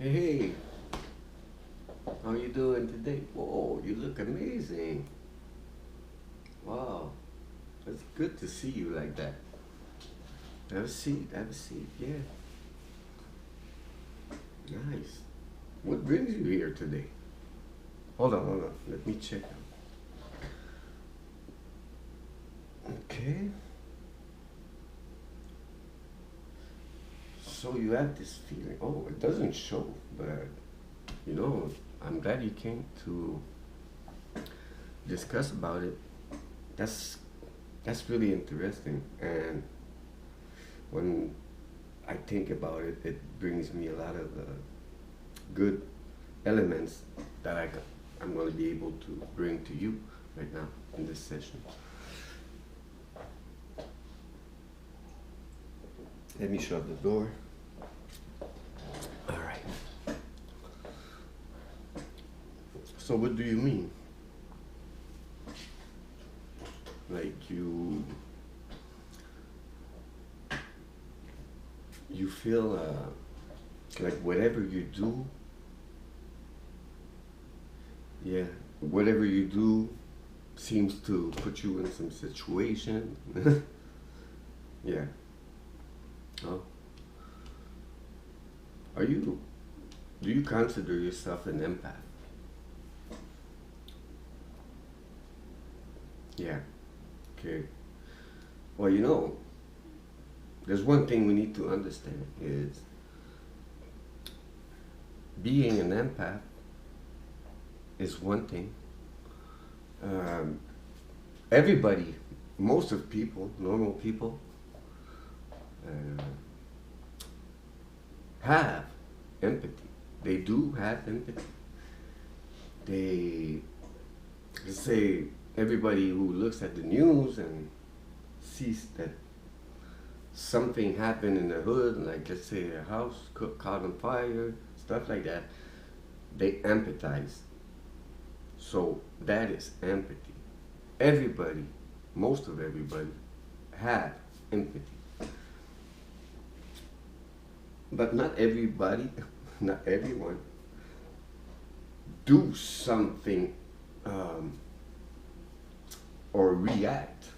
Hey, hey, how you doing today? Whoa, you look amazing. Wow, it's good to see you like that. Have a seat, have a seat. Yeah, nice. What brings you here today? Hold on. Let me check. Okay. So you have this feeling. Oh, it doesn't show, but you know, I'm glad you came to discuss about it. That's that's really interesting. And when I think about it, it brings me a lot of good elements that I'm going to be able to bring to you right now in this session. Let me shut the door. All right. So what do you mean? Like you feel like whatever you do, yeah, whatever you do seems to put you in some situation. Yeah. Oh, are you? Do you consider yourself an empath? Yeah. Okay. Well, there's one thing we need to understand is being an empath is one thing. Um, Everybody, most of people, normal people, uh, have empathy. They do have empathy. They say everybody who looks at the news and sees that something happened in the hood, like let's say a house caught on fire, stuff like that, they empathize. So that is empathy. Everybody, most of everybody, have empathy. But not everybody, not everyone, do something um, or react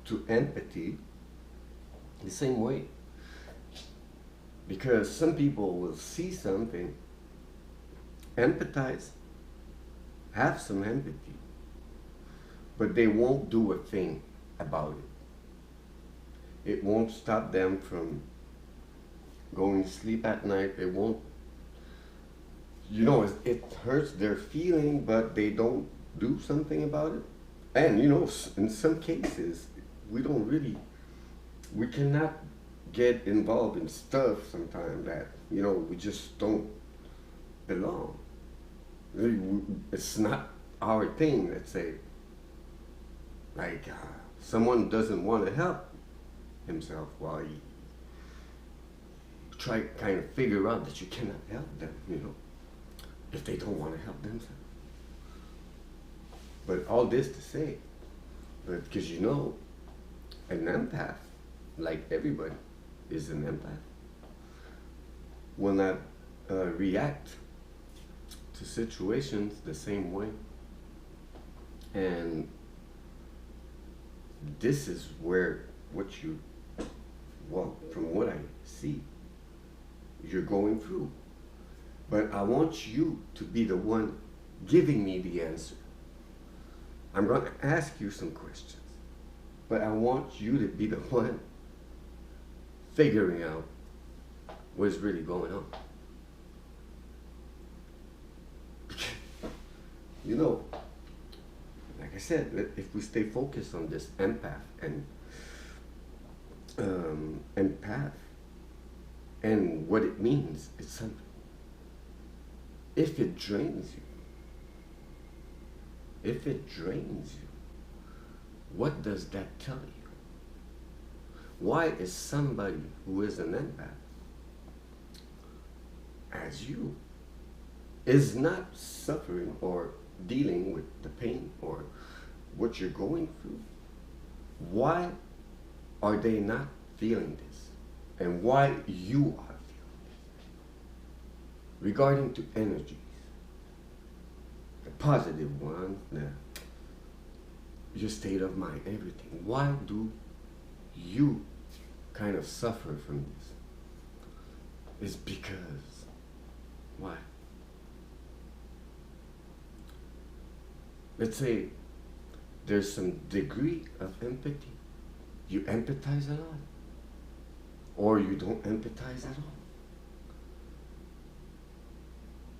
to empathy the same way. Because some people will see something, empathize, have some empathy, but they won't do a thing about it. It won't stop them from going to sleep at night. It won't, it hurts their feeling, but they don't do something about it. And, in some cases, we don't really, we cannot get involved in stuff sometimes that, we just don't belong. It's not our thing, let's say. Like, someone doesn't want to help himself while he try kind of figure out that you cannot help them, if they don't want to help themselves. But all this to say, but because an empath, like everybody is an empath, will not react to situations the same way. And this is where well, from what I see, you're going through. But I want you to be the one giving me the answer. I'm going to ask you some questions, but I want you to be the one figuring out what's really going on. you know, like I said, if we stay focused on this empath and empath and what it means, it's something. If it drains you, what does that tell you? Why is somebody who is an empath, as you, is not suffering or dealing with the pain or what you're going through? Why are they not feeling this? And why you are feeling regarding to energies, the positive one, your state of mind, everything. Why do you kind of suffer from this? It's because, why? Let's say there's some degree of empathy. You empathize a lot, or you don't empathize at all.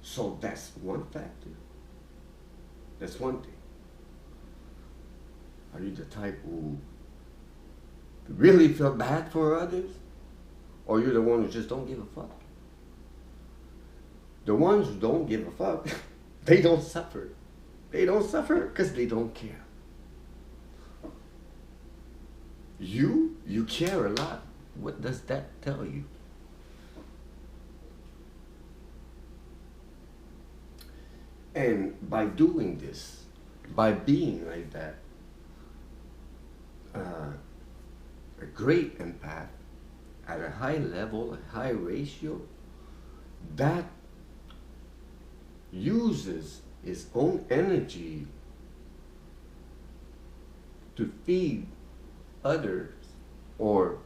So that's one factor. That's one thing. Are you the type who really feel bad for others? Or you're the one who just don't give a fuck? The ones who don't give a fuck, they don't suffer. They don't suffer because they don't care. You care a lot. What does that tell you? And by doing this, by being like that, a great empath at a high level, a high ratio, that uses his own energy to feed others or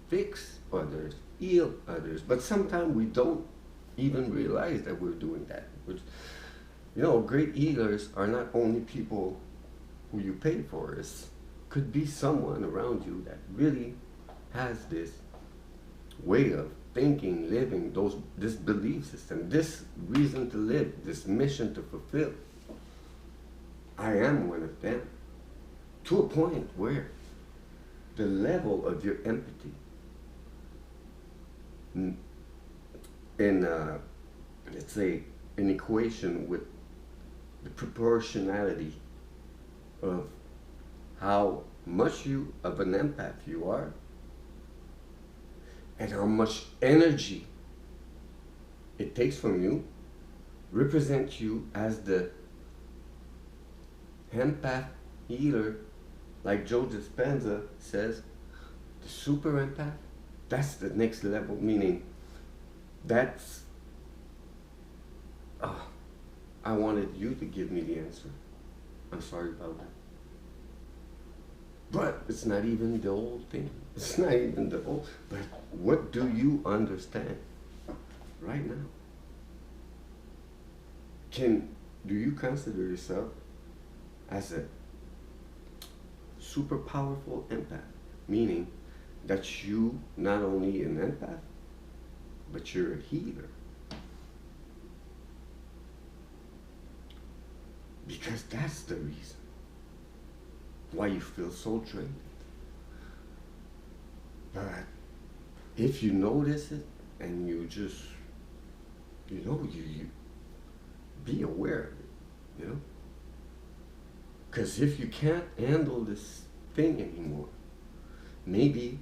fix others, heal others. But sometimes we don't even realize that we're doing that. Which, great healers are not only people who you pay for. It could be someone around you that really has this way of thinking, living, this belief system, this reason to live, this mission to fulfill. I am one of them. To a point where the level of your empathy in let's say an equation with the proportionality of how much of an empath you are and how much energy it takes from you represents you as the empath healer, like Joe Dispenza says, the super empath. That's the next level, meaning that's I wanted you to give me the answer. I'm sorry about that. But it's not even the old thing. It's not even the old. But what do you understand right now? Do you consider yourself as a super powerful empath? Meaning that you not only an empath, but you're a healer. Because that's the reason why you feel so drained. But if you notice it and you just, you be aware of it, Because if you can't handle this thing anymore, maybe,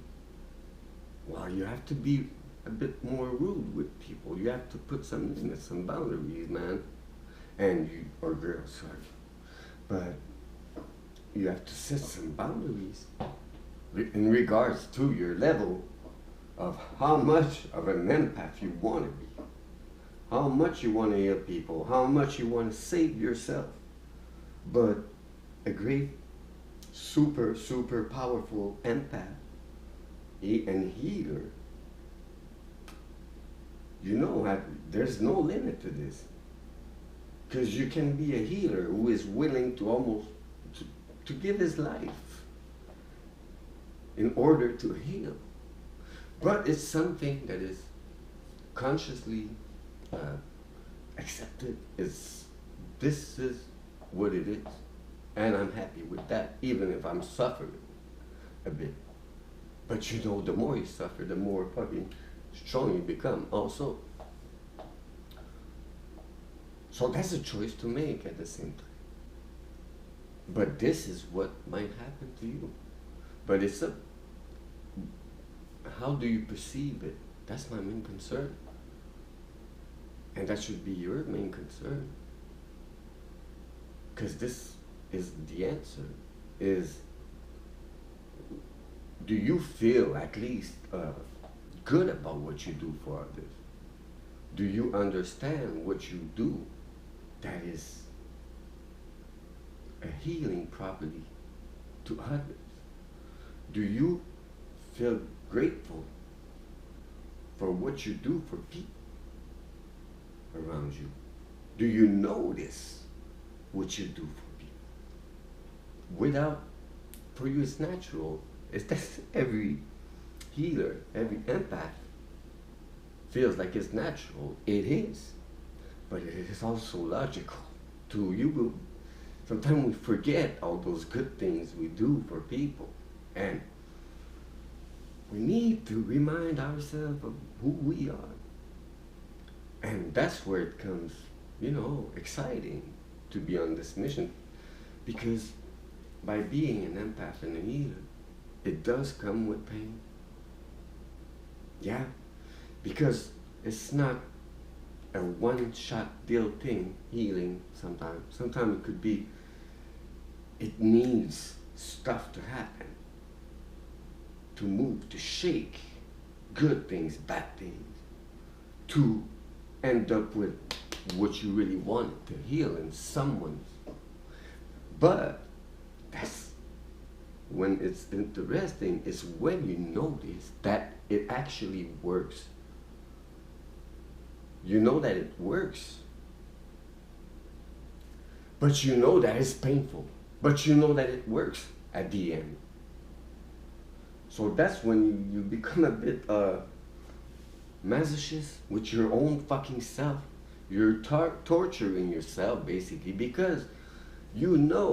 you have to be a bit more rude with people. You have to put some boundaries, man. Or girls, sorry. But you have to set some boundaries in regards to your level of how much of an empath you want to be, how much you want to heal people, how much you want to save yourself. But a great, super, super powerful empath and healer, there's no limit to this. Because you can be a healer who is willing to to give his life in order to heal. But it's something that is consciously accepted. This is what it is. And I'm happy with that, even if I'm suffering a bit. But the more you suffer, the more fucking strong you become also. So that's a choice to make at the same time. But this is what might happen to you. But how do you perceive it? That's my main concern. And that should be your main concern. Because this is the answer, do you feel at least good about what you do for others? Do you understand what you do that is a healing property to others? Do you feel grateful for what you do for people around you? Do you notice what you do for people? Without, for you it's natural. That's every healer, every empath feels like it's natural. It is. But it is also logical. Too. You will sometimes we forget all those good things we do for people. And we need to remind ourselves of who we are. And that's where it comes, exciting to be on this mission. Because by being an empath and a healer, it does come with pain. Yeah, because it's not a one-shot deal thing, healing sometimes. Sometimes it could be, it needs stuff to happen, to move, to shake, good things, bad things, to end up with what you really wanted to heal in someone's. But that's when it's interesting, is when you notice that it actually works. You know that it works, but you know that it's painful, but you know that it works at the end. So that's when you become a bit masochist with your own fucking self. You're torturing yourself basically, because you know